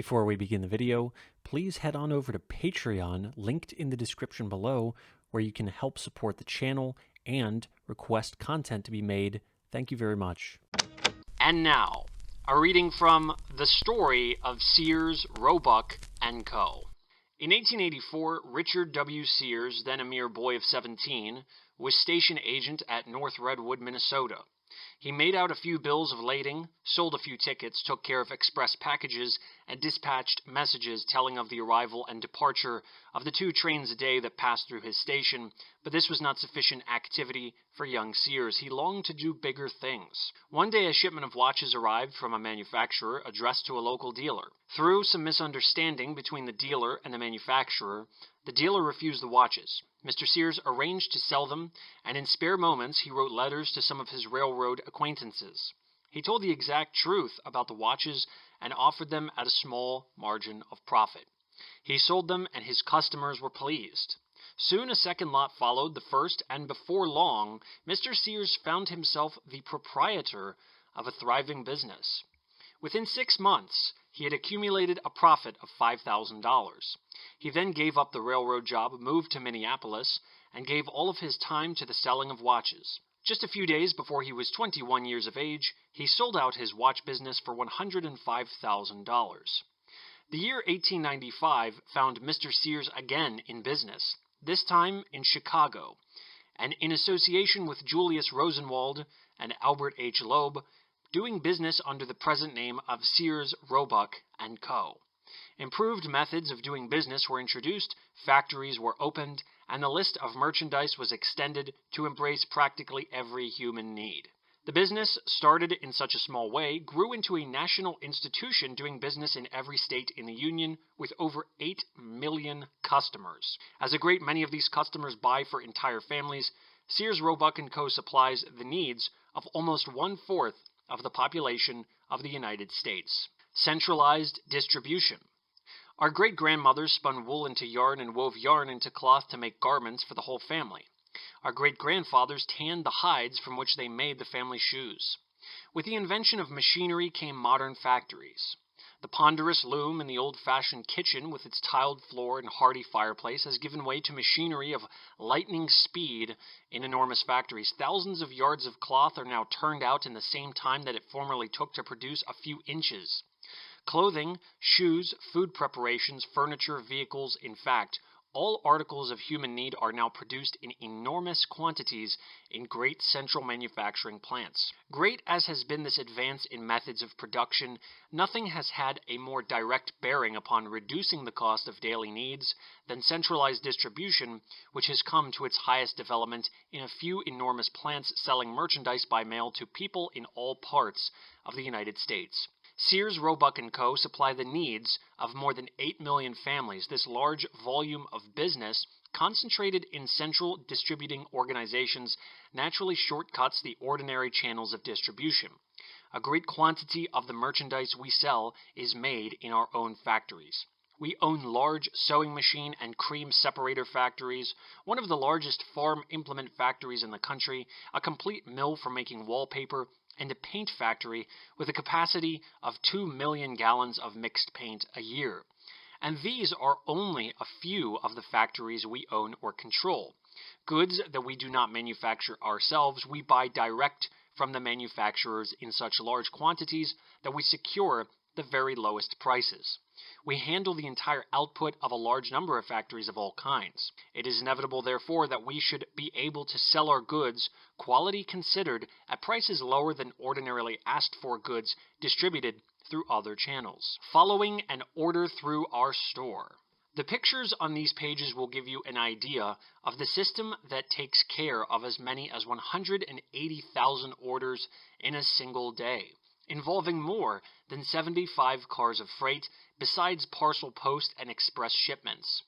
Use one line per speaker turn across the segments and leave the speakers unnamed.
Before we begin the video, please head on over to Patreon, linked in the description below, where you can help support the channel and request content to be made. Thank you very much.
And now, a reading from The Story of Sears, Roebuck, and Co. In 1884, Richard W. Sears, then a mere boy of 17, was station agent at North Redwood, Minnesota. He made out a few bills of lading, sold a few tickets, took care of express packages, and dispatched messages telling of the arrival and departure of the 2 trains a day that passed through his station, but this was not sufficient activity for young Sears. He longed to do bigger things. One day a shipment of watches arrived from a manufacturer addressed to a local dealer. Through some misunderstanding between the dealer and the manufacturer, the dealer refused the watches. Mr. Sears arranged to sell them, and in spare moments he wrote letters to some of his railroad acquaintances. He told the exact truth about the watches and offered them at a small margin of profit. He sold them, and his customers were pleased. Soon a second lot followed the first, and before long, Mr. Sears found himself the proprietor of a thriving business. Within 6 months, he had accumulated a profit of $5,000. He then gave up the railroad job, moved to Minneapolis, and gave all of his time to the selling of watches. Just a few days before he was 21 years of age, he sold out his watch business for $105,000. The year 1895 found Mr. Sears again in business, this time in Chicago, and in association with Julius Rosenwald and Albert H. Loeb, doing business under the present name of Sears, Roebuck, and Co. Improved methods of doing business were introduced, factories were opened, and the list of merchandise was extended to embrace practically every human need. The business, started in such a small way, grew into a national institution doing business in every state in the Union with over 8 million customers. As a great many of these customers buy for entire families, Sears, Roebuck & Co. supplies the needs of almost 1/4 of the population of the United States. Centralized distribution. Our great-grandmothers spun wool into yarn and wove yarn into cloth to make garments for the whole family. Our great-grandfathers tanned the hides from which they made the family shoes. With the invention of machinery came modern factories. The ponderous loom in the old-fashioned kitchen with its tiled floor and hardy fireplace has given way to machinery of lightning speed in enormous factories. Thousands of yards of cloth are now turned out in the same time that it formerly took to produce a few inches. Clothing, shoes, food preparations, furniture, vehicles, in fact, all articles of human need are now produced in enormous quantities in great central manufacturing plants. Great as has been this advance in methods of production, nothing has had a more direct bearing upon reducing the cost of daily needs than centralized distribution, which has come to its highest development in a few enormous plants selling merchandise by mail to people in all parts of the United States. Sears, Roebuck & Co. supply the needs of more than 8 million families. This large volume of business, concentrated in central distributing organizations, naturally shortcuts the ordinary channels of distribution. A great quantity of the merchandise we sell is made in our own factories. We own large sewing machine and cream separator factories, one of the largest farm implement factories in the country, a complete mill for making wallpaper, and a paint factory with a capacity of 2 million gallons of mixed paint a year. And these are only a few of the factories we own or control. Goods that we do not manufacture ourselves, we buy direct from the manufacturers in such large quantities that we secure the very lowest prices. We handle the entire output of a large number of factories of all kinds. It is inevitable, therefore, that we should be able to sell our goods, quality considered, at prices lower than ordinarily asked for goods distributed through other channels. Following an order through our store. The pictures on these pages will give you an idea of the system that takes care of as many as 180,000 orders in a single day, involving more than 75 cars of freight, besides parcel post and express shipments.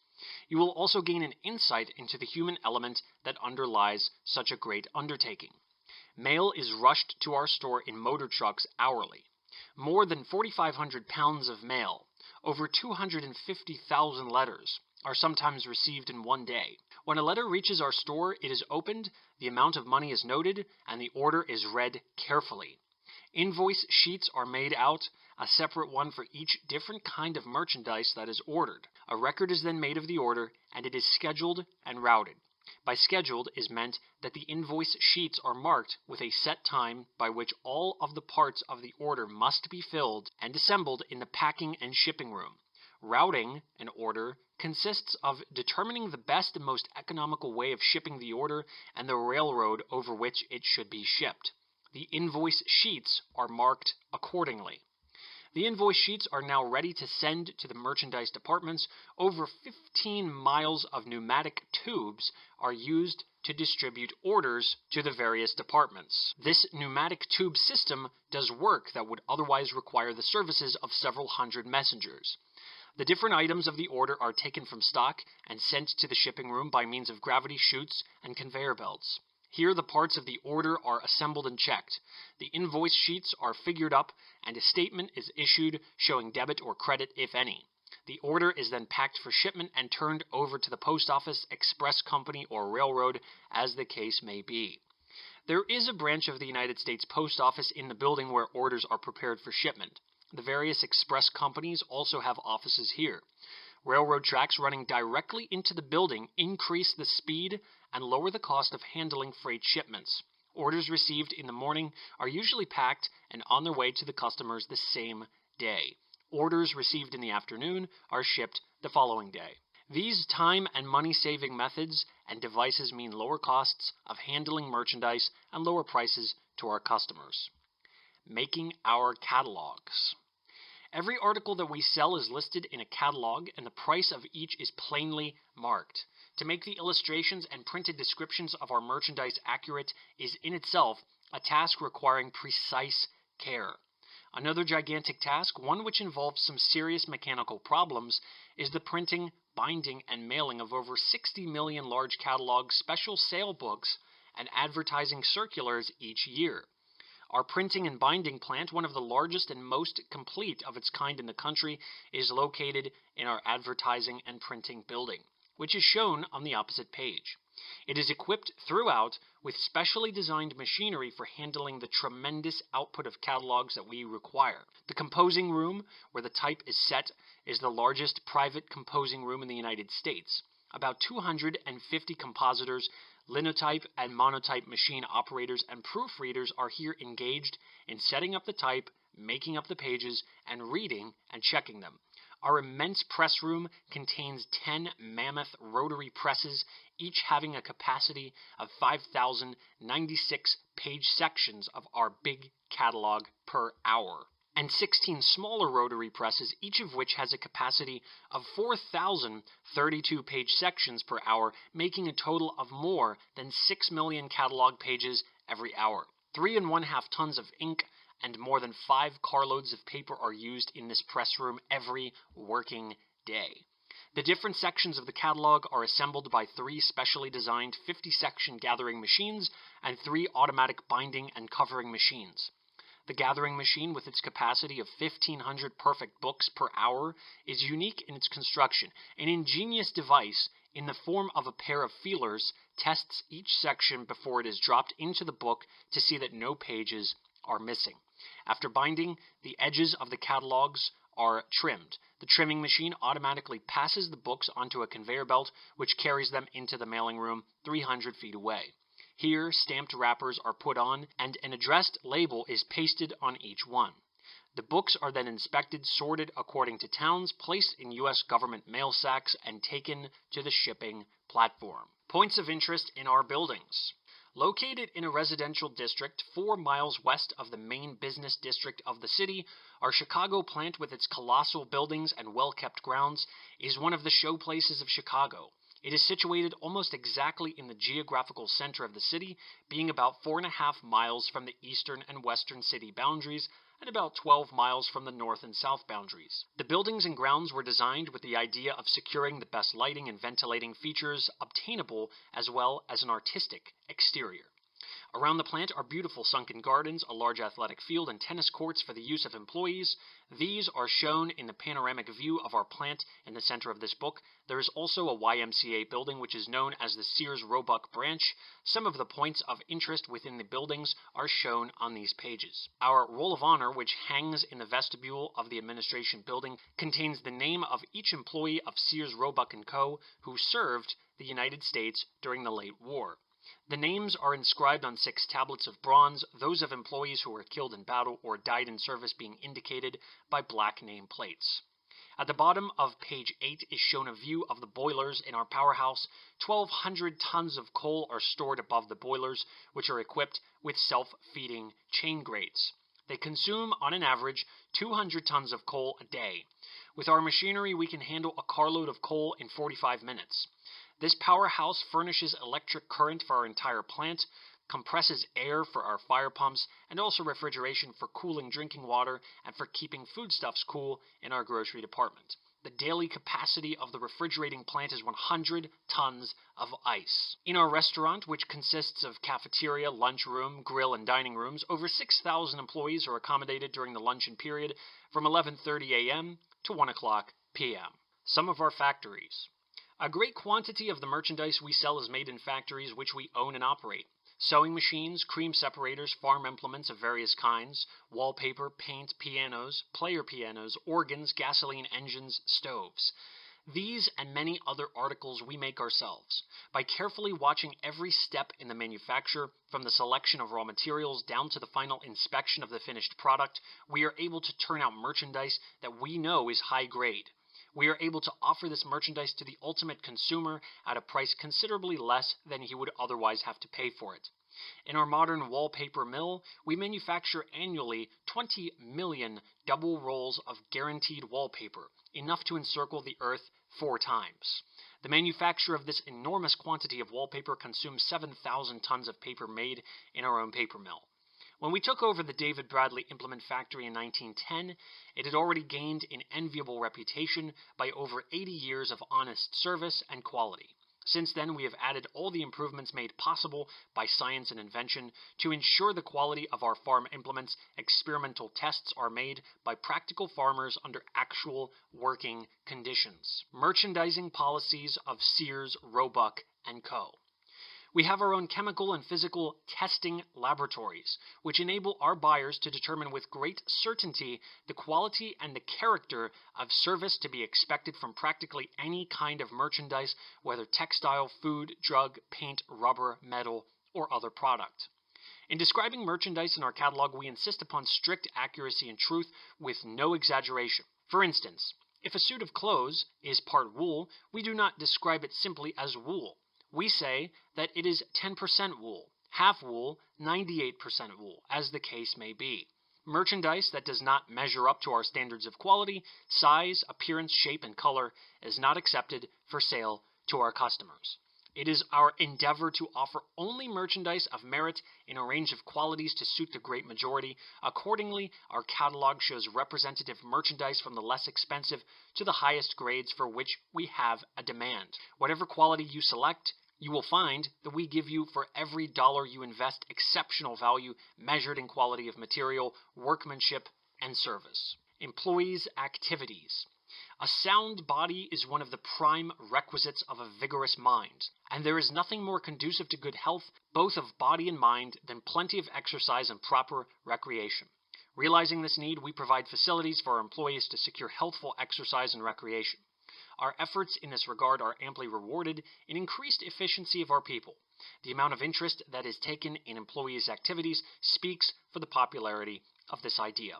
You will also gain an insight into the human element that underlies such a great undertaking. Mail is rushed to our store in motor trucks hourly. More than 4,500 pounds of mail, over 250,000 letters, are sometimes received in one day. When a letter reaches our store, it is opened, the amount of money is noted, and the order is read carefully. Invoice sheets are made out, a separate one for each different kind of merchandise that is ordered. A record is then made of the order, and it is scheduled and routed. By scheduled is meant that the invoice sheets are marked with a set time by which all of the parts of the order must be filled and assembled in the packing and shipping room. Routing an order consists of determining the best and most economical way of shipping the order and the railroad over which it should be shipped. The invoice sheets are marked accordingly. The invoice sheets are now ready to send to the merchandise departments. Over 15 miles of pneumatic tubes are used to distribute orders to the various departments. This pneumatic tube system does work that would otherwise require the services of several hundred messengers. The different items of the order are taken from stock and sent to the shipping room by means of gravity chutes and conveyor belts. Here the parts of the order are assembled and checked. The invoice sheets are figured up and a statement is issued showing debit or credit, if any. The order is then packed for shipment and turned over to the post office, express company, or railroad, as the case may be. There is a branch of the United States Post Office in the building where orders are prepared for shipment. The various express companies also have offices here. Railroad tracks running directly into the building increase the speed and lower the cost of handling freight shipments. Orders received in the morning are usually packed and on their way to the customers the same day. Orders received in the afternoon are shipped the following day. These time and money-saving methods and devices mean lower costs of handling merchandise and lower prices to our customers. Making our catalogs. Every article that we sell is listed in a catalog, and the price of each is plainly marked. To make the illustrations and printed descriptions of our merchandise accurate is in itself a task requiring precise care. Another gigantic task, one which involves some serious mechanical problems, is the printing, binding, and mailing of over 60 million large catalogs, special sale books, and advertising circulars each year. Our printing and binding plant, one of the largest and most complete of its kind in the country, is located in our advertising and printing building, which is shown on the opposite page. It is equipped throughout with specially designed machinery for handling the tremendous output of catalogs that we require. The composing room, where the type is set, is the largest private composing room in the United States. About 250 compositors, linotype and monotype machine operators, and proofreaders are here engaged in setting up the type, making up the pages, and reading and checking them. Our immense press room contains 10 mammoth rotary presses, each having a capacity of 5,096 page sections of our big catalog per hour, and 16 smaller rotary presses, each of which has a capacity of 4,032 page sections per hour, making a total of more than 6 million catalog pages every hour. 3.5 tons of ink and more than 5 carloads of paper are used in this press room every working day. The different sections of the catalog are assembled by 3 specially designed 50-section gathering machines and 3 automatic binding and covering machines. The gathering machine, with its capacity of 1,500 perfect books per hour, is unique in its construction. An ingenious device in the form of a pair of feelers tests each section before it is dropped into the book to see that no pages are missing. After binding, the edges of the catalogs are trimmed. The trimming machine automatically passes the books onto a conveyor belt, which carries them into the mailing room 300 feet away. Here, stamped wrappers are put on, and an addressed label is pasted on each one. The books are then inspected, sorted according to towns, placed in U.S. government mail sacks, and taken to the shipping platform. Points of interest in our buildings. Located in a residential district 4 miles west of the main business district of the city, our Chicago plant, with its colossal buildings and well-kept grounds, is one of the showplaces of Chicago. It is situated almost exactly in the geographical center of the city, being about 4.5 miles from the eastern and western city boundaries and about 12 miles from the north and south boundaries. The buildings and grounds were designed with the idea of securing the best lighting and ventilating features obtainable, as well as an artistic exterior. Around the plant are beautiful sunken gardens, a large athletic field, and tennis courts for the use of employees. These are shown in the panoramic view of our plant in the center of this book. There is also a YMCA building which is known as the Sears Roebuck branch. Some of the points of interest within the buildings are shown on these pages. Our Roll of Honor, which hangs in the vestibule of the administration building, contains the name of each employee of Sears Roebuck & Co. who served the United States during the late war. The names are inscribed on 6 tablets of bronze, those of employees who were killed in battle or died in service being indicated by black name plates. At the bottom of page 8 is shown a view of the boilers in our powerhouse. 1,200 tons of coal are stored above the boilers, which are equipped with self-feeding chain grates. They consume, on an average, 200 tons of coal a day. With our machinery, we can handle a carload of coal in 45 minutes. This powerhouse furnishes electric current for our entire plant, compresses air for our fire pumps, and also refrigeration for cooling drinking water and for keeping foodstuffs cool in our grocery department. The daily capacity of the refrigerating plant is 100 tons of ice. In our restaurant, which consists of cafeteria, lunchroom, grill, and dining rooms, over 6,000 employees are accommodated during the luncheon period from 11:30 a.m. to 1 o'clock p.m. Some of our factories. A great quantity of the merchandise we sell is made in factories which we own and operate. Sewing machines, cream separators, farm implements of various kinds, wallpaper, paint, pianos, player pianos, organs, gasoline engines, stoves. These and many other articles we make ourselves. By carefully watching every step in the manufacture, from the selection of raw materials down to the final inspection of the finished product, we are able to turn out merchandise that we know is high grade. We are able to offer this merchandise to the ultimate consumer at a price considerably less than he would otherwise have to pay for it. In our modern wallpaper mill, we manufacture annually 20 million double rolls of guaranteed wallpaper, enough to encircle the earth 4 times. The manufacture of this enormous quantity of wallpaper consumes 7,000 tons of paper made in our own paper mill. When we took over the David Bradley Implement Factory in 1910, it had already gained an enviable reputation by over 80 years of honest service and quality. Since then, we have added all the improvements made possible by science and invention to ensure the quality of our farm implements. Experimental tests are made by practical farmers under actual working conditions. Merchandising policies of Sears, Roebuck & Co. We have our own chemical and physical testing laboratories, which enable our buyers to determine with great certainty the quality and the character of service to be expected from practically any kind of merchandise, whether textile, food, drug, paint, rubber, metal, or other product. In describing merchandise in our catalog, we insist upon strict accuracy and truth with no exaggeration. For instance, if a suit of clothes is part wool, we do not describe it simply as wool. We say that it is 10% wool, half wool, 98% wool, as the case may be. Merchandise that does not measure up to our standards of quality, size, appearance, shape, and color is not accepted for sale to our customers. It is our endeavor to offer only merchandise of merit in a range of qualities to suit the great majority. Accordingly, our catalog shows representative merchandise from the less expensive to the highest grades for which we have a demand. Whatever quality you select, you will find that we give you for every dollar you invest exceptional value measured in quality of material, workmanship, and service. Employees' activities. A sound body is one of the prime requisites of a vigorous mind, and there is nothing more conducive to good health, both of body and mind, than plenty of exercise and proper recreation. Realizing this need, we provide facilities for our employees to secure healthful exercise and recreation. Our efforts in this regard are amply rewarded in increased efficiency of our people. The amount of interest that is taken in employees' activities speaks for the popularity of this idea.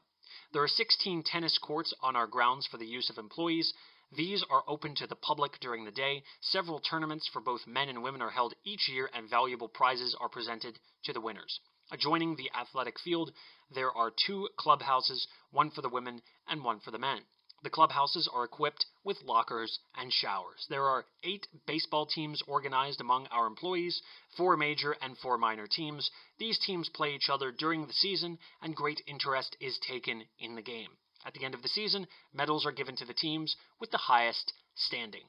There are 16 tennis courts on our grounds for the use of employees. These are open to the public during the day. Several tournaments for both men and women are held each year, and valuable prizes are presented to the winners. Adjoining the athletic field, there are 2 clubhouses, one for the women and one for the men. The clubhouses are equipped with lockers and showers. There are 8 baseball teams organized among our employees, 4 major and 4 minor teams. These teams play each other during the season, and great interest is taken in the game. At the end of the season, medals are given to the teams with the highest standing.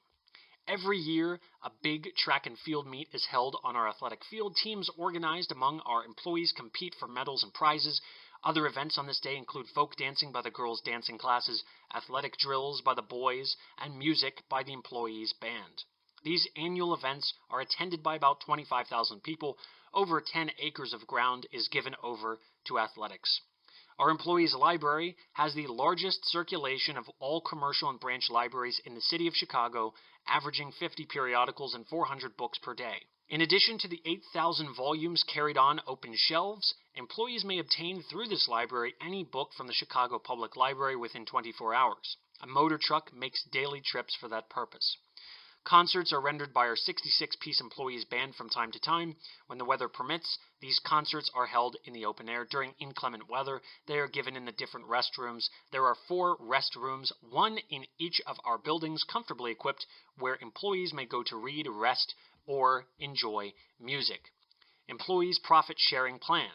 Every year, a big track and field meet is held on our athletic field. Teams organized among our employees compete for medals and prizes. Other events on this day include folk dancing by the girls' dancing classes, athletic drills by the boys, and music by the employees' band. These annual events are attended by about 25,000 people. Over 10 acres of ground is given over to athletics. Our employees' library has the largest circulation of all commercial and branch libraries in the city of Chicago, averaging 50 periodicals and 400 books per day. In addition to the 8,000 volumes carried on open shelves, employees may obtain through this library any book from the Chicago Public Library within 24 hours. A motor truck makes daily trips for that purpose. Concerts are rendered by our 66-piece employees band from time to time. When the weather permits, these concerts are held in the open air. During inclement weather, they are given in the different restrooms. There are 4 restrooms, one in each of our buildings, comfortably equipped, where employees may go to read, rest, or enjoy music. Employees' profit sharing plan.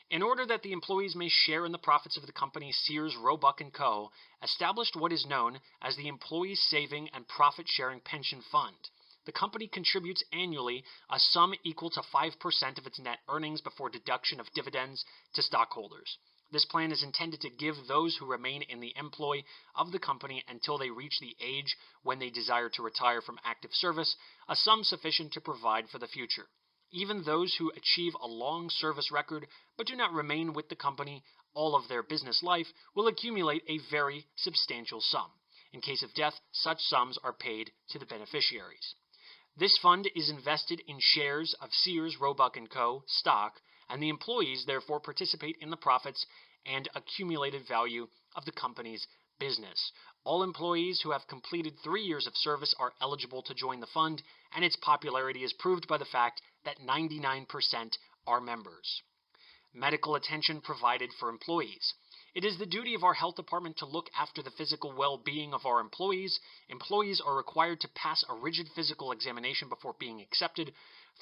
In order that the employees may share in the profits of the company, Sears, Roebuck & Co. established what is known as the Employees Saving and Profit Sharing Pension Fund. The company contributes annually a sum equal to 5% of its net earnings before deduction of dividends to stockholders. This plan is intended to give those who remain in the employ of the company until they reach the age when they desire to retire from active service a sum sufficient to provide for the future. Even those who achieve a long service record but do not remain with the company all of their business life will accumulate a very substantial sum. In case of death, such sums are paid to the beneficiaries. This fund is invested in shares of Sears, Roebuck & Co. stock, and the employees therefore participate in the profits and accumulated value of the company's business. All employees who have completed 3 years of service are eligible to join the fund, and its popularity is proved by the fact that 99% are members. Medical attention provided for employees. It is the duty of our health department to look after the physical well-being of our employees. Employees are required to pass a rigid physical examination before being accepted.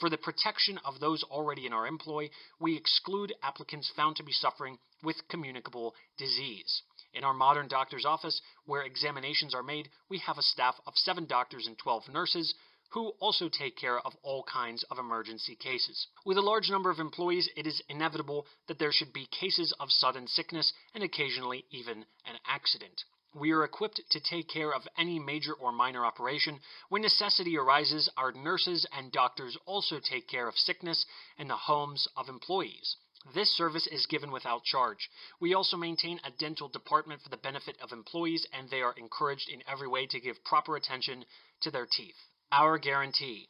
For the protection of those already in our employ, we exclude applicants found to be suffering with communicable disease. In our modern doctor's office, where examinations are made, we have a staff of 7 doctors and 12 nurses, who also take care of all kinds of emergency cases. With a large number of employees, it is inevitable that there should be cases of sudden sickness and occasionally even an accident. We are equipped to take care of any major or minor operation. When necessity arises, our nurses and doctors also take care of sickness in the homes of employees. This service is given without charge. We also maintain a dental department for the benefit of employees, and they are encouraged in every way to give proper attention to their teeth. Our guarantee.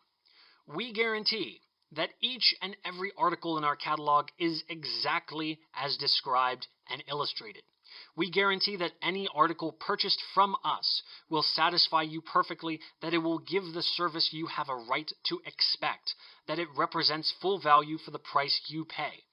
We guarantee that each and every article in our catalog is exactly as described and illustrated. We guarantee that any article purchased from us will satisfy you perfectly, that it will give the service you have a right to expect, that it represents full value for the price you pay.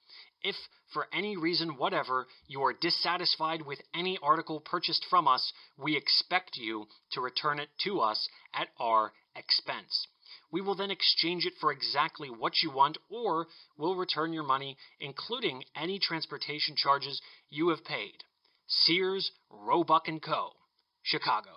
If, for any reason whatever, you are dissatisfied with any article purchased from us, we expect you to return it to us at our expense. We will then exchange it for exactly what you want, or will return your money, including any transportation charges you have paid. Sears, Roebuck & Co., Chicago.